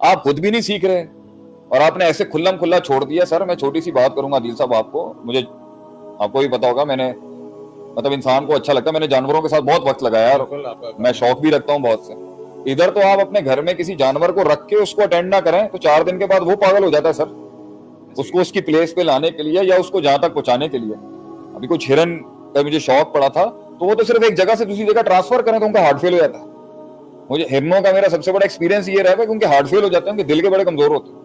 آپ خود بھی نہیں سیکھ رہے اور آپ نے ایسے کھلم کھلا چھوڑ دیا. سر میں چھوٹی سی بات کروں گا عادل صاحب آپ کو, مجھے آپ کو بھی پتا ہوگا, میں نے مطلب انسان کو اچھا لگتا ہے, میں نے جانوروں کے ساتھ بہت وقت لگایا اور میں شوق بھی رکھتا ہوں بہت سے. ادھر تو آپ اپنے گھر میں کسی جانور کو رکھ کے اس کو اٹینڈ نہ کریں تو 4 دن کے بعد وہ پاگل ہو جاتا ہے سر, اس کو اس کی پلیس پہ لانے کے لیے یا اس کو جہاں تک پہنچانے کے لیے. ابھی کچھ ہرن کا مجھے شوق پڑا تھا تو وہ تو صرف ایک جگہ سے دوسری جگہ ٹرانسفر کریں تو ان کا ہارٹ فیل ہو جاتا ہے. مجھے ہرنوں کا میرا سب سے بڑا ایکسپیرینس یہ رہا ہے کہ ان کے ہارٹ فیل ہو جاتے ہیں, ان کے دل کے بڑے کمزور ہوتے ہیں.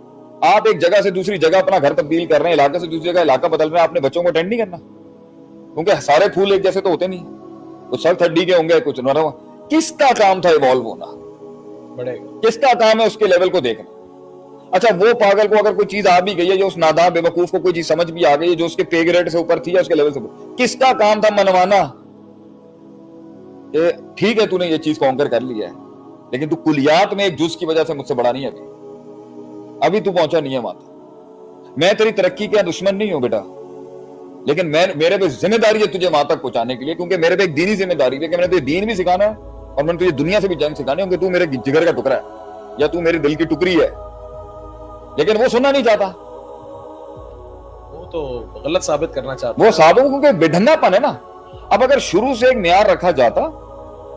آپ ایک جگہ سے دوسری جگہ اپنا گھر تبدیل کر رہے ہیں, علاقے سے دوسری جگہ علاقہ بدل رہے ہیں, آپ نے بچوں کو اٹینڈ نہیں کرنا کیونکہ سارے پھول ایک جیسے تو ہوتے نہیں, کچھ سر تھڈی کے ہوں گے, کچھ نہ. کس کا کام تھا ایوالو ہونا, کس کا کام ہے اس کے لیول کو دیکھنا. اچھا وہ پاگل کو اگر کوئی چیز آ بھی گئی ہے, جو اس ناداں بے وقوف کو کوئی چیز سمجھ بھی آ گئی ہے جو اس کے پے گریڈ سے اوپر تھی یا اس کے لیول سے اوپر, کس کا کام تھا منوانا کہ ٹھیک ہے تو نے یہ چیز کانکر کر لیا ہے لیکن تو کلیات میں ایک جز کی وجہ سے مجھ سے بڑا نہیں ہے, ابھی تو پہنچا نہیں ہے وہاں تک. میں تیری ترقی کا دشمن نہیں ہوں بیٹا, لیکن میرے پہ ذمہ داری ہے تجھے وہاں تک پہنچانے کے لیے, کیونکہ میرے پہ ایک دینی ذمہ داری ہے کہ میں نے تجھے دین بھی سکھانا ہے اور میں نے تجھے دنیا سے بھی جنگ سکھانی ہے, کہ تو میرے جگر کا ٹکڑا ہے یا تو میرے دل کی ٹکڑی ہے. لیکن وہ سننا نہیں چاہتا, وہ تو غلط ثابت کرنا چاہتا وہ ثابت کیونکہ بےڈھنگا پن ہے نا. اب اگر شروع سے ایک معیار رکھا جاتا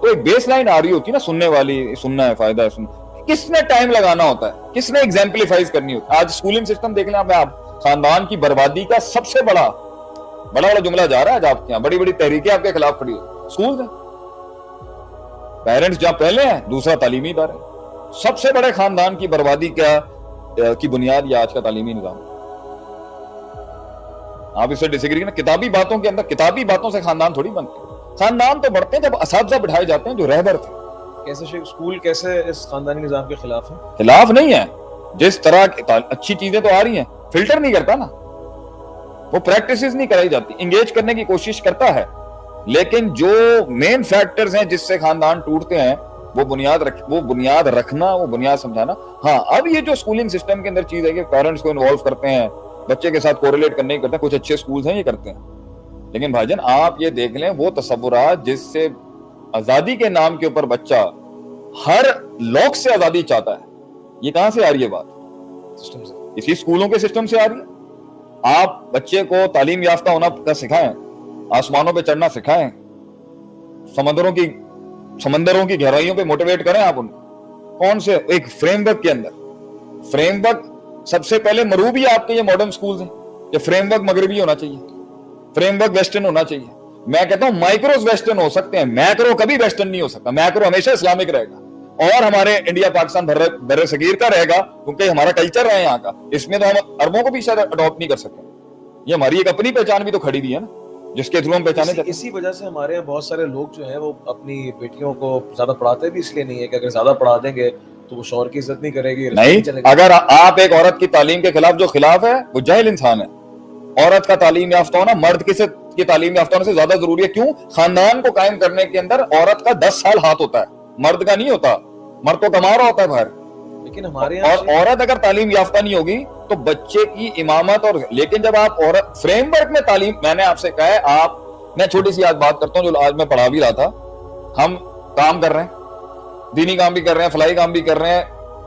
تو ایک بیس لائن آ رہی ہوتی نا سننے والی, سننا ہے فائدہ ہے سننا. کس نے ٹائم لگانا ہوتا ہے, کس نے ایگزامپلیفائز کرنی ہوتی ہے. آج سکولنگ سسٹم دیکھ لیں آپ خاندان کی بربادی کا سب سے بڑا جملہ جا رہا ہے. آج آپ کے یہاں بڑی بڑی تحریکیں آپ کے خلاف کھڑی ہو, سکول ہیں, پیرنٹس جہاں پہلے ہیں, دوسرا تعلیمی ادارے. سب سے بڑے خاندان کی بربادی کی بنیاد یہ آج کا تعلیمی نظام. آپ اس سے ڈس ایگری کریں, کتابی باتوں کے اندر, کتابی باتوں سے خاندان تھوڑی بنتے ہیں. خاندان تو بڑھتے ہیں جب اساتذہ بٹھائے جاتے ہیں جو رہبر تھے. کیسے اسکول کیسے اس خاندانی نظام کے خلاف ہے؟ خلاف نہیں ہے, جس طرح اچھی چیزیں تو آ رہی ہیں, فلٹر نہیں کرتا نا, وہ پریکٹسز نہیں کرائی جاتی, انگیج کرنے کی کوشش کرتا ہے, لیکن جو مین فیکٹرز ہیں جس سے خاندان ٹوٹتے ہیں وہ بنیاد رکھنا, وہ بنیاد سمجھانا. ہاں اب یہ جو سکولنگ سسٹم کے اندر چیز ہے کہ پیرنٹس کو انوالو کرتے ہیں, بچے کے ساتھ کوریلیٹ کرنے کی کرتے ہیں, کچھ اچھے سکولز ہیں یہ کرتے ہیں, لیکن بھائی جان آپ یہ دیکھ لیں وہ تصورات جس سے آزادی کے نام کے اوپر بچہ ہر لوگ سے آزادی چاہتا ہے, یہ کہاں سے آ رہی ہے بات؟ سسٹم سے, اسی سکولوں کے سسٹم سے آ رہی ہے. آپ بچے کو تعلیم یافتہ ہونا کا سکھائیں, آسمانوں پہ چڑھنا سکھائیں, سمندروں کی گہرائیوں پہ موٹیویٹ کریں آپ ان کو. کون سے ایک فریم ورک کے اندر, فریم ورک سب سے پہلے مروبی آپ کے یہ ماڈرن سکولز ہیں کہ فریم ورک مغربی ہونا چاہیے, فریم ورک ویسٹرن ہونا چاہیے. میں کہتا ہوں مائکروز ویسٹرن ہو سکتے ہیں, میکرو کبھی ویسٹرن نہیں ہو سکتا. میکرو ہمیشہ اسلامک رہے گا اور ہمارے انڈیا پاکستان بر صغیر کا رہے گا کیونکہ ہمارا کلچر ہے یہاں کا. اس میں تو ہم عربوں کو بھی شاید اڈاپٹ نہیں کر سکتے. یہ ہماری ایک اپنی پہچان بھی تو کھڑی ہوئی ہے نا جس کے تھرو ہم پہچانے جاتے ہیں. اسی وجہ سے ہمارے یہاں بہت سارے لوگ جو ہیں وہ اپنی بیٹیوں کو زیادہ پڑھاتے بھی اس لیے نہیں ہے کہ اگر زیادہ پڑھا دیں گے تو وہ شوہر کی عزت نہیں کرے گی. نہیں, اگر آپ ایک عورت کی تعلیم کے خلاف, جو خلاف ہے وہ جاہل انسان ہے. عورت کا تعلیم یافتہ ہونا مرد کی تعلیم یافتہ ہونے سے زیادہ ضروری ہے. کیوں؟ خاندان کو قائم کرنے کے اندر عورت کا 10 سال ہاتھ ہوتا ہے, مرد کا نہیں ہوتا. مرد تو کما رہا ہوتا ہے باہر, لیکن ہمارے اور عورت اگر تعلیم یافتہ نہیں ہوگی تو بچے کی امامت. اور لیکن جب آپ عورت فریم ورک میں تعلیم, میں نے آپ سے کہا ہے, میں چھوٹی سی آج بات کرتا ہوں جو آج میں پڑھا بھی رہا تھا. ہم کام کر رہے ہیں, دینی کام بھی کر رہے ہیں, فلاحی کام بھی کر رہے ہیں,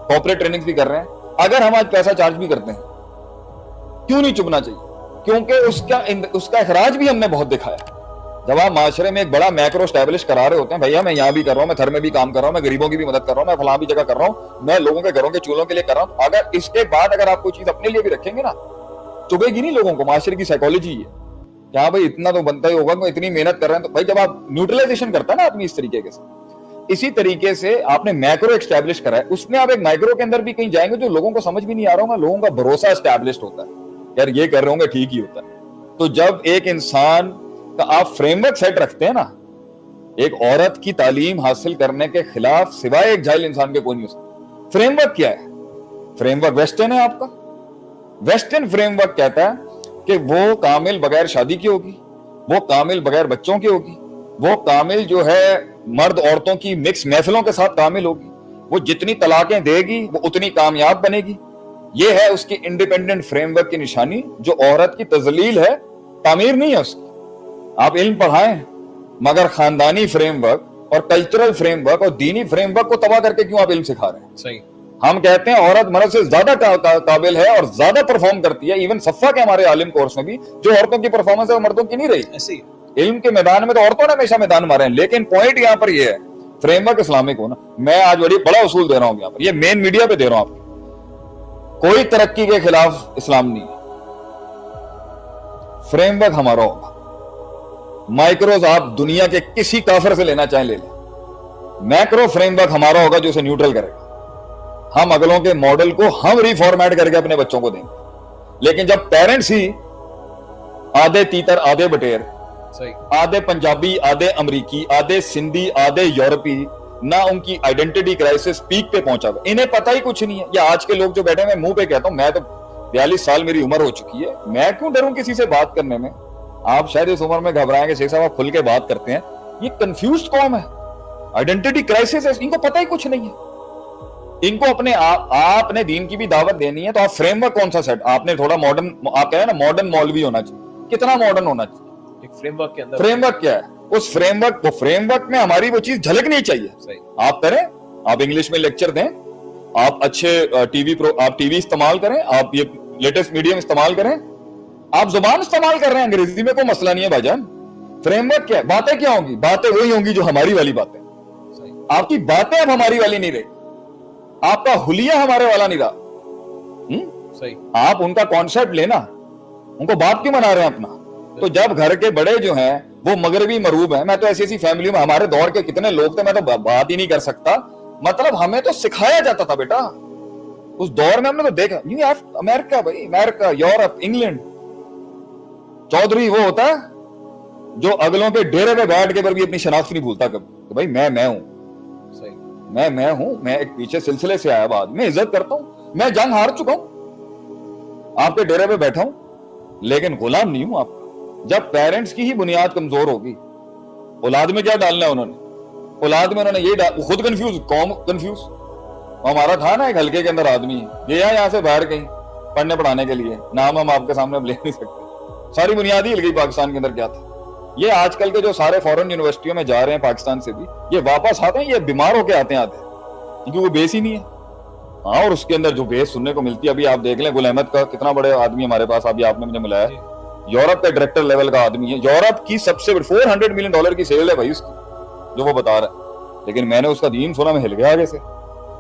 کارپوریٹ ٹریننگ بھی کر رہے ہیں. اگر ہم آج پیسہ چارج بھی کرتے ہیں, کیوں نہیں چپنا چاہیے؟ کیونکہ اس کا اخراج بھی ہم نے بہت دکھایا. جب آپ معاشرے میں ایک بڑا میکرو اسٹیبلش کرا رہے ہوتے ہیں, بھیا میں یہاں بھی کر رہا ہوں, میں تھر میں بھی کام کر رہا ہوں, میں غریبوں کی بھی مدد کر رہا ہوں, میں فلاں بھی جگہ کر رہا ہوں, میں لوگوں کے گھروں کے چولہوں کے لیے کر رہا ہوں. اگر اس کے بعد اگر آپ کوئی چیز اپنے لیے بھی رکھیں گے نا, چبھے گی نہیں لوگوں کو. معاشرے کی سائیکالوجی ہے کہ ہاں بھائی اتنا تو بنتا ہی ہوگا, کہ اتنی محنت کر رہے ہیں. تو بھائی جب آپ نیوٹرلائزیشن کرتا ہے نا آدمی اس طریقے سے, اسی طریقے سے آپ نے میکرو اسٹیبلش کرا ہے, اس میں آپ ایک مائکرو کے اندر بھی کہیں جائیں گے جو لوگوں کو سمجھ بھی نہیں آ رہا ہوگا, لوگوں کا بھروسہ اسٹیبلشڈ ہوتا ہے یار یہ کر رہے ہوں گے ٹھیک ہی ہوتا ہے. تو جب ایک انسان کا آپ فریم ورک سیٹ رکھتے ہیں نا, ایک عورت کی تعلیم حاصل کرنے کے خلاف سوائے ایک جاہل انسان کے کوئی نہیں ہو سکتا. فریم ورک کیا ہے؟ فریم ورک ویسٹرن ہے آپ کا. ویسٹرن فریم ورک کہتا ہے کہ وہ کامل بغیر شادی کی ہوگی, وہ کامل بغیر بچوں کی ہوگی, وہ کامل جو ہے مرد عورتوں کی مکس محفلوں کے ساتھ کامل ہوگی, وہ جتنی طلاقیں دے گی وہ اتنی کامیاب بنے گی. یہ ہے اس کی انڈیپینڈنٹ فریم ورک کی نشانی, جو عورت کی تذلیل ہے, تعمیر نہیں ہے اس کی. آپ علم پڑھائیں مگر خاندانی فریم ورک اور کلچرل فریم ورک اور دینی فریم ورک کو تباہ کر کے کیوں آپ علم سکھا رہے ہیں؟ صحیح. ہم کہتے ہیں عورت مرد سے زیادہ قابل ہے اور زیادہ پرفارم کرتی ہے. ایون صفا کے ہمارے عالم کورس میں بھی جو عورتوں کی پرفارمنس ہے وہ مردوں کی نہیں رہی. ایسے ہی علم کے میدان میں تو عورتوں نے ہمیشہ میدان مارے ہیں. لیکن پوائنٹ یہاں پر یہ ہے فریم ورک اسلامک ہونا. میں آج بڑا اصول دے رہا ہوں یہاں پر, یہ مین میڈیا پہ دے رہا ہوں آپ کو. کوئی ترقی کے خلاف اسلام نہیں ہے. فریم ورک ہمارا ہوگا. مائکروز آپ دنیا کے کسی کافر سے لینا چاہیں لے لیں. میکرو فریم ورک ہمارا ہوگا جو اسے نیوٹرل کرے گا. ہم اگلوں کے ماڈل کو ہم ریفارمیٹ کر کے اپنے بچوں کو دیں گے. لیکن جب پیرنٹس ہی آدھے تیتر آدھے بٹیر, آدھے پنجابی آدھے امریکی آدھے سندھی آدھے یورپی, نہ ان کی آئیڈینٹی کرائسس پیک پہ پہنچا ہوا, انہیں پتہ ہی کچھ نہیں ہے. یا آج کے لوگ جو بیٹھے ہیں, میں منہ پہ کہتا ہوں, میں تو 42 سال میری عمر ہو چکی ہے, میں کیوں ڈروں کسی سے بات کرنے میں. آپ شاید اس عمر میں گھبرائیں گے شیخ صاحب آپ کھل کے بات کرتے ہیں. یہ کنفیوزڈ قوم ہے, آئیڈینٹی کرائسس ہے, ان کو پتہ ہی کچھ نہیں ہے. ان کو اپنے آپ نے دین کی بھی دعوت دینی ہے تو آپ فریم ورک کون سا سیٹ, آپ نے تھوڑا ماڈرن, آپ کہہ رہے ہیں نا ماڈرن مولوی ہونا چاہیے. کتنا ماڈرن ہونا چاہیے؟ ایک فریم ورک کے اندر. فریم ورک کیا ہے؟ اس فریم ورک میں ہماری وہ چیز جھلکنی چاہیے. آپ کریں, آپ انگلش میں لیکچر دیں, آپ اچھے آپ ٹی وی استعمال کریں, آپ یہ لیٹسٹ میڈیم استعمال کریں, آپ زبان استعمال کر رہے ہیں, انگریزی میں کوئی مسئلہ نہیں ہے بھائی جان. فریم ورک کیا ہے؟ باتیں کیا ہوں گی؟ باتیں وہی ہوں گی جو ہماری والی باتیں. آپ کی باتیں اب ہماری والی نہیں رہی, آپ کا حلیہ ہمارے والا نہیں رہا. آپ ان کا کانسیپٹ لینا, ان کو بات کیوں بنا رہے ہیں اپنا؟ تو جب گھر کے بڑے جو ہیں وہ مغربی مروب ہیں, میں تو ایسی فیملی میں, ہمارے دور کے کتنے لوگ تھے, میں تو بات ہی نہیں کر سکتا. مطلب ہمیں تو سکھایا جاتا تھا بیٹا, اس دور میں ہم نے تو دیکھا, امریکہ بھائی, امریکہ, یورپ, انگلینڈ. چودھری وہ ہوتا ہے جو اگلوں کے ڈیرے پہ بیٹھ کے پر بھی اپنی شناخت نہیں بھولتا کبھی کہ بھائی میں ہوں, میں ہوں, میں ایک پیچھے سلسلے سے آیا, بعد میں عزت کرتا ہوں, میں جنگ ہار چکا ہوں, آپ کے ڈیرے پہ بیٹھا ہوں, لیکن غلام نہیں ہوں آپ کا. جب پیرنٹس کی ہی بنیاد کمزور ہوگی, اولاد میں کیا ڈالنا ہے انہوں نے؟ اولاد میں انہوں نے یہ خود کنفیوز, قوم کنفیوز. ہمارا تھا نا ایک ہلکے کے اندر آدمی گیا یہاں سے باہر کہیں پڑھنے پڑھانے کے لیے, نام ہم آپ کے سامنے لے نہیں سکتے, ساری بنیاد ہی ہل گئی پاکستان کے اندر. کیا تھا یہ آج کل کے جو سارے فورن یونیورسٹیوں میں جا رہے ہیں پاکستان سے بھی, یہ واپس آتے ہیں, یہ بیمار ہو کے آتے ہیں کیونکہ وہ بیس ہی نہیں ہے. ہاں, اور اس کے اندر جو بیس سننے کو ملتی ہے, ابھی آپ دیکھ لیں گل احمد کا کتنا بڑے آدمی ہمارے پاس, ابھی آپ نے مجھے ملایا, یورپ کا ڈائریکٹر لیول کا آدمی ہے, یورپ کی سب سے بڑی $400 ملین کی سیل ہے بھائی اس کی, جو وہ بتا رہا ہے. لیکن میں نے اس کا دین سنا, میں ہل گیا آگے سے.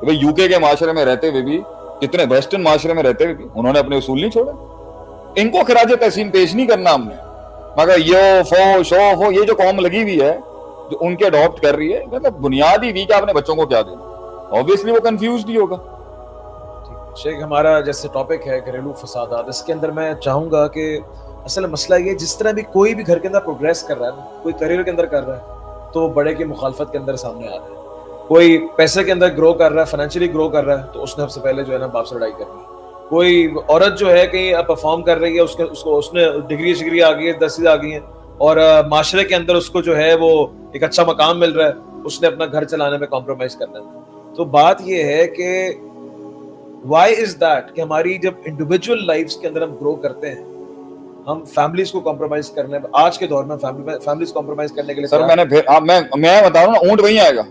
بھائی یو کے معاشرے میں رہتے ہوئے بھی, کتنے ویسٹرن معاشرے میں رہتے ہوئے بھی انہوں نے اپنے اصول نہیں چھوڑے. ان کو خراج تحسین پیش نہیں کرنا ہم نے, مگر یہ جو قوم لگی ہوئی ہے جو ان کے اڈاپٹ کر رہی ہے, مطلب بنیادی ویک اپنے بچوں کو کیا دینا, obviously وہ کنفیوزڈ ہی ہوگا. شیخ ہمارا جیسے ٹاپک ہے گھریلو فسادات, اس کے اندر میں چاہوں گا کہ اصل مسئلہ یہ, جس طرح بھی کوئی بھی گھر کے اندر پروگریس کر رہا ہے, کوئی کریئر کے اندر کر رہا ہے تو بڑے کی مخالفت کے اندر سامنے آ رہا ہے. کوئی پیسے کے اندر گرو کر رہا ہے, فائنینشلی گرو کر رہا ہے, تو اس نے سب سے پہلے جو ہے نا باپ سے لڑائی کرنی. کوئی عورت جو ہے کہیں پرفارم کر رہی ہے, اس نے ڈگری آ گئی ہے, 10 آ گئی ہیں, اور معاشرے کے اندر اس کو جو ہے وہ ایک اچھا مقام مل رہا ہے, اس نے اپنا گھر چلانے میں کمپرومائز کرنا ہے. تو بات یہ ہے کہ وائی از دیٹ کہ ہماری جب انڈیویجول لائفز کے اندر ہم گرو کرتے ہیں, ہم فیملیز کو کمپرومائز کرنے, آج کے دور میں فیملیز کمپرومائز کرنے کے لیے سر میں بتا رہا ہوں نا, اونٹ وہیں آئے گا.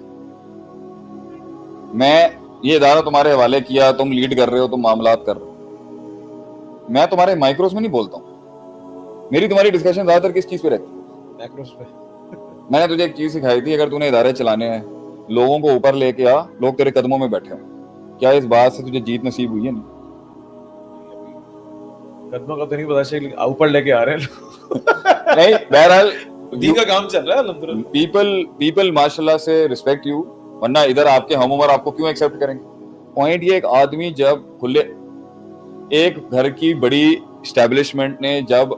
میں یہ ادارہ تمہارے حوالے کیا, تم لیڈ کر رہے ہو, تم معاملات کر رہے ہو, میں تمہارے مائکروز میں نہیں بولتا ہوں. میری تمہاری ڈسکشن زیادہ تر کس چیز پہ رہتی ہے؟ مائکروز پہ. میں نے تجھے ایک چیز سکھائی تھی, اگر تو نے ادارے چلانے ہیں, لوگوں کو اوپر لے کے آ, لوگ تیرے قدموں میں بیٹھے ہوں. کیا اس بات سے تجھے جیت نصیب ہوئی ہے؟ نہیں, قدموں کا تو نہیں پتا, لیکن اوپر لے کے آ رہے ہیں. نہیں, بہرحال دین کا کام چل رہا ہے الحمدللہ. پیپل ماشاءاللہ سے ریسپیکٹ یو, ورنہ ادھر آپ کے ہم عمر آپ کو کیوں ایکسیپٹ کریں گے؟ پوائنٹ یہ, ایک آدمی جب کھلے, ایک گھر کی بڑی اسٹیبلشمنٹ نے جب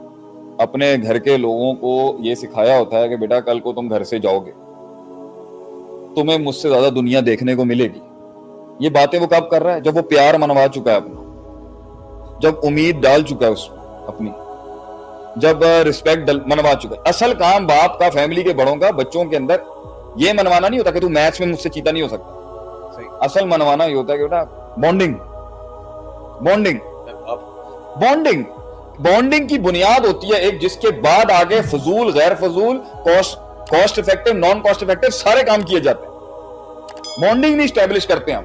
اپنے گھر کے لوگوں کو یہ سکھایا ہوتا ہے کہ بیٹا کل کو تم گھر سے جاؤ گے, تمہیں مجھ سے زیادہ دنیا دیکھنے کو ملے گی. یہ باتیں وہ کب کر رہا ہے؟ جب وہ پیار منوا چکا ہے اپنا, جب امید ڈال چکا ہے اس اپنی, جب رسپیکٹ منوا چکا ہے. اصل کام باپ کا, فیملی کے بڑوں کا بچوں کے اندر یہ منوانا نہیں ہوتا کہ تو میچ میں مجھ سے چیتا نہیں ہو سکتا. اصل منوانا یہ ہوتا ہے کہ بیٹا بونڈنگ کی بنیاد ہوتی ہے ایک, جس کے بعد آگے فضول, غیر فضول, cost effective, naan cost effective سارے کام کیے جاتے ہیں. بونڈنگ نہیں اسٹیبلش کرتے ہم,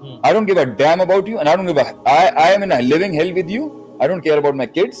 I don't give a damn about you and I don't give I am in a living hell with you, I don't care about my kids,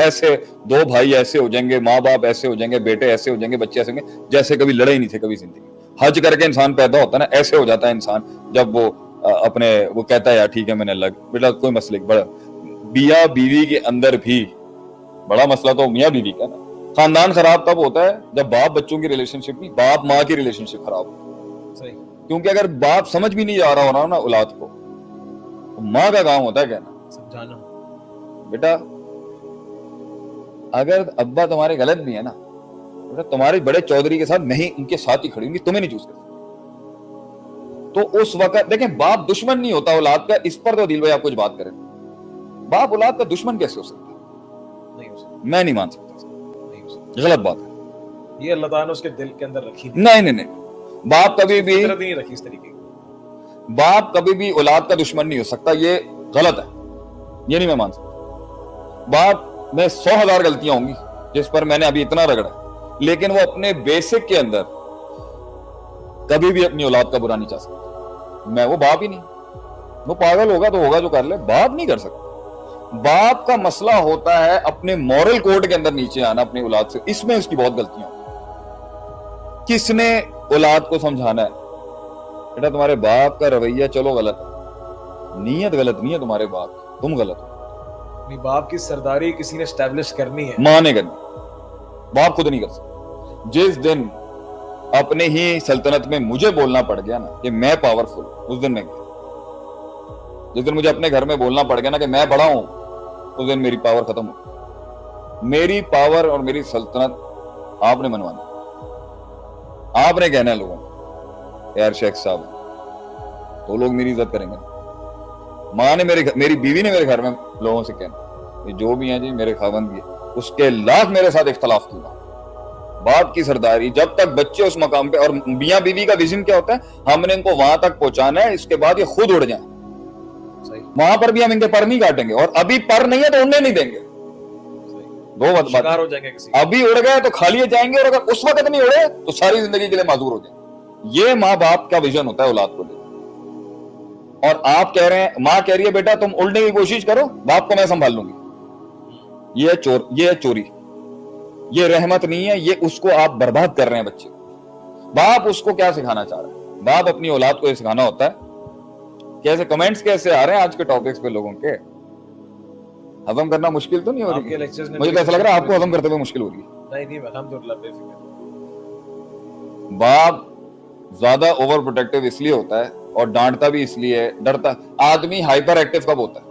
ایسے دو بھائی ایسے ہو جائیں گے, ماں باپ ایسے ہو جائیں گے, بیٹے ایسے ہو جائیں گے, بچے ایسے ہوں گے جیسے کبھی لڑے ہی نہیں تھے کبھی زندگی. حج کر کے انسان پیدا ہوتا ہے نا, ایسے ہو جاتا ہے انسان جب وہ اپنے وہ کہتا ہے یار ٹھیک ہے میں نے بیٹا کوئی مسئلہ بڑا میاں بیوی کے اندر بھی بڑا مسئلہ تو میاں بیوی کا نا. خاندان خراب تب ہوتا ہے جب باپ بچوں کی ریلیشن شپ نہیں, باپ ماں کی ریلیشن شپ خراب ہو. صحیح. کیونکہ اگر باپ سمجھ بھی نہیں جا رہا ہونا نا اولاد کو, تو ماں کا کام ہوتا ہے کہنا سمجھانا, بیٹا اگر ابا تمہارے غلط بھی ہے نا, بیٹا تمہارے بڑے چودھری کے ساتھ نہیں, ان کے ساتھ ہی کھڑی ہوں گی, تمہیں نہیں چوز کرتا. تو اس وقت دیکھیں باپ دشمن نہیں ہوتا اولاد کا. اس پر تو عدیل بھائی آپ کچھ بات کریں, باپ اولاد کا دشمن کیسے ہو سکتا ہے؟ نہیں ہو سکتا, میں نہیں مان سکتا, نہیں ہو سکتا. غلط بات ہے. یہ اللہ تعالیٰ نے اس کے دل کے اندر رکھی تھی, نہیں باپ کبھی بھی فطرت نہیں رکھی اس طریقے کی. باپ کبھی بھی اولاد کا دشمن نہیں ہو سکتا, یہ غلط ہے, یہ نہیں میں مان سکتا. باپ میں 100,000 غلطیاں ہوں گی جس پر میں نے ابھی اتنا رگڑا, لیکن وہ اپنے بیسک کے اندر کبھی بھی اپنی اولاد کا برا نہیں چاہ سکتا. میں وہ باپ ہی نہیں, وہ پاگل ہوگا تو ہوگا جو کر لے, باپ نہیں کر سکتا. باپ کا مسئلہ ہوتا ہے اپنے مورل کوڈ کے اندر نیچے آنا اپنی اولاد سے, اس میں اس کی بہت غلطیاں ہیں. کس نے اولاد کو سمجھانا ہے بیٹا تمہارے باپ کا رویہ چلو غلط ہے, نیت غلط نہیں ہے تمہارے باپ کی, تم غلط ہو. اپنی باپ کی سرداری کسی نے اسٹیبلش کرنی ہے, ماں نے کرنی, باپ خود نہیں کر سکتا. جس دن اپنے ہی سلطنت میں مجھے بولنا پڑ گیا نا کہ میں پاورفل, اس دن میں گیا. جس دن مجھے اپنے گھر میں بولنا پڑ گیا نا کہ میں بڑا ہوں, اس دن میری پاور ختم ہو. میری پاور اور میری سلطنت آپ نے منوانی, آپ نے کہنا ہے لوگوں کو یار شیخ صاحب تو لوگ میری عزت کریں گے. ماں نے میری بیوی نے میرے گھر میں لوگوں سے کہنا کہ جو بھی ہیں جی میرے خاوند بھی ہے, اس کے لاکھ میرے ساتھ اختلاف کیا. باپ کی سرداری جب تک بچے اس مقام پہ, اور میاں بیوی کا ویژن کیا ہوتا ہے, ہم نے ان کو وہاں تک پہنچانا ہے, اس کے بعد یہ خود اڑ جائیں. وہاں پر بھی ہم ان کے پر نہیں کاٹیں گے, اور ابھی پر نہیں ہے تو اڑنے نہیں دیں گے. دو بات ہو جائیں گے کسی, ابھی اڑ گئے تو کھا لیے جائیں گے, اور اگر اس وقت نہیں اڑے تو ساری زندگی کے لیے معذور ہو جائیں گے. یہ ماں باپ کا ویژن ہوتا ہے اولاد کو لے. اور آپ کہہ رہے ہیں, ماں کہہ رہی ہے بیٹا تم اڑنے کی کوشش کرو, باپ کو میں سنبھال لوں گی. یہ چوری, یہ رحمت نہیں ہے, یہ اس کو آپ برباد کر رہے ہیں بچے. باپ اس کو کیا سکھانا چاہ رہا ہے؟ باپ اپنی اولاد کو یہ سکھانا ہوتا ہے. کیسے کمنٹس کیسے آ رہے ہیں آج کے ٹاپکس پہ لوگوں کے, ہضم کرنا مشکل تو نہیں ہو رہی؟ مجھے تو ایسا لگ رہا ہے آپ کو ہضم کرتے ہوئے مشکل ہو رہی ہے. نہیں الحمدللہ بے فکر. باپ زیادہ اوور پروٹیکٹیو اس لیے ہوتا ہے, اور ڈانٹتا بھی اس لیے, ڈرتا. آدمی ہائپر ایکٹیو کب ہوتا ہے؟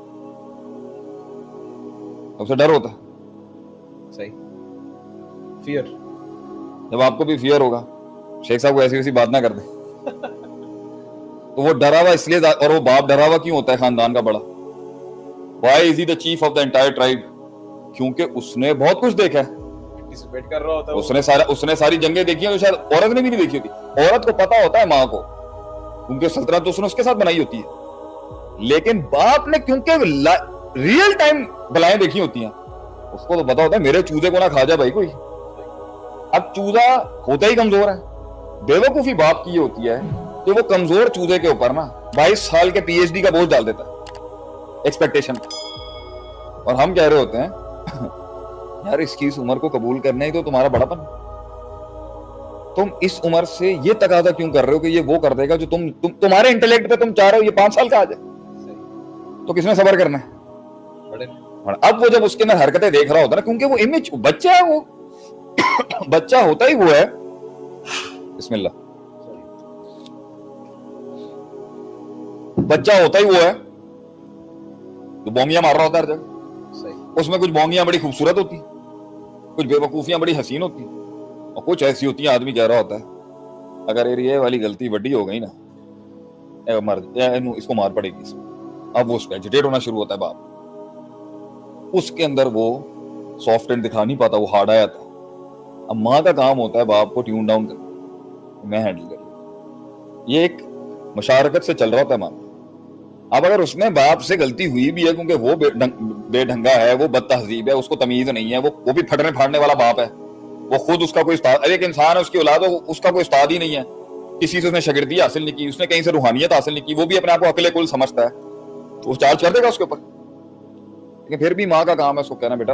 اسے ڈر ہوتا ہے. صحیح, فیئر. جب آپ کو بھی فیئر ہوگا, شیخ صاحب کو ایسی ویسی بات نہ کر دیں, تو وہ ڈرا ہوا اس لیے, اور وہ باپ ڈرا ہوا کیوں ہوتا ہے خاندان کا بڑا؟ Why is he the chief of the entire tribe? کیونکہ اس نے بہت کچھ دیکھا ہے, کر رہا ہوتا ہے, اس نے ساری جنگیں دیکھی ہیں جو شاید عورت نے بھی نہیں دیکھی ہوتی. عورت کو پتا ہوتا ہے ماں کو, کیونکہ سلطنت تو اس نے اس کے ساتھ بنائی ہوتی ہے. لیکن باپ نے کیونکہ ریئل ٹائم بلائیں دیکھی ہوتی ہیں, اس کو تو پتا ہوتا ہے میرے چوزے کو نہ کھا جائے بھائی کوئی. اب چوزا ہوتا ہی کمزور ہے. بیوقوفی باپ کی یہ ہوتی ہے کہ وہ کمزور چوزے کے اوپر نا 22 سال کے پی ایچ ڈی کا بوجھ ڈال دیتا ہے ایکسپیکٹیشن. اور ہم کہہ رہے ہوتے ہیں یار اس کی اس عمر کو قبول کرنا ہی تو تمہارا بڑاپن. تم اس عمر سے یہ تقاضا کیوں کر رہے ہو کہ یہ وہ کر دے گا جو تمہارے انٹلیکٹ پہ تم چاہ رہے ہو یہ 5 سال کا آ جائے؟ تو کس نے صبر کرنا ہے؟ اب وہ جب اس کے اندر حرکتیں دیکھ رہا ہوتا ہے نا, کیونکہ وہ امیج بچہ ہے, وہ بچہ ہوتا ہی وہ ہے. بسم اللہ, بچہ ہوتا ہی وہ ہے جو بونگیاں مار رہا ہوتا ہے ہر جگہ. اس میں کچھ بونگیاں بڑی خوبصورت ہوتی, کچھ بے وقوفیاں بڑی حسین ہوتی, اور کچھ ایسی ہوتی ہیں آدمی کہہ رہا ہوتا ہے اگر یہ والی غلطی بڑی ہو گئی نا اس کو مار پڑے گی. اب وہ اس کا ایجیٹیٹ ہونا شروع ہوتا ہے باپ. اس کے اندر وہ سافٹ اینڈ دکھا نہیں پاتا, وہ ہارڈ آیا تھا. اب ماں کا کام ہوتا ہے باپ کو ٹیون ڈاؤن کرنا, میں ہینڈل کر لوں. یہ ایک مشارکت سے چل رہا ہوتا ہے معاملہ. اب اگر اس میں باپ سے غلطی ہوئی بھی ہے کیونکہ وہ بے ڈھنگا ہے, وہ بد تہذیب ہے, اس کو تمیز نہیں ہے, وہ بھی پھٹنے پھاڑنے والا باپ ہے, وہ خود اس کا کوئی استاد, ایک انسان ہے اس کی اولاد ہو, اس کا کوئی استاد ہی نہیں ہے, کسی سے اس نے شاگردی حاصل نہیں کی, اس نے کہیں سے روحانیت حاصل نہیں کی, وہ بھی اپنے آپ کو عقل کل سمجھتا ہے, تو وہ چارج کر دے گا اس کے اوپر. لیکن پھر بھی ماں کا کام ہے اس کو کہنا بیٹا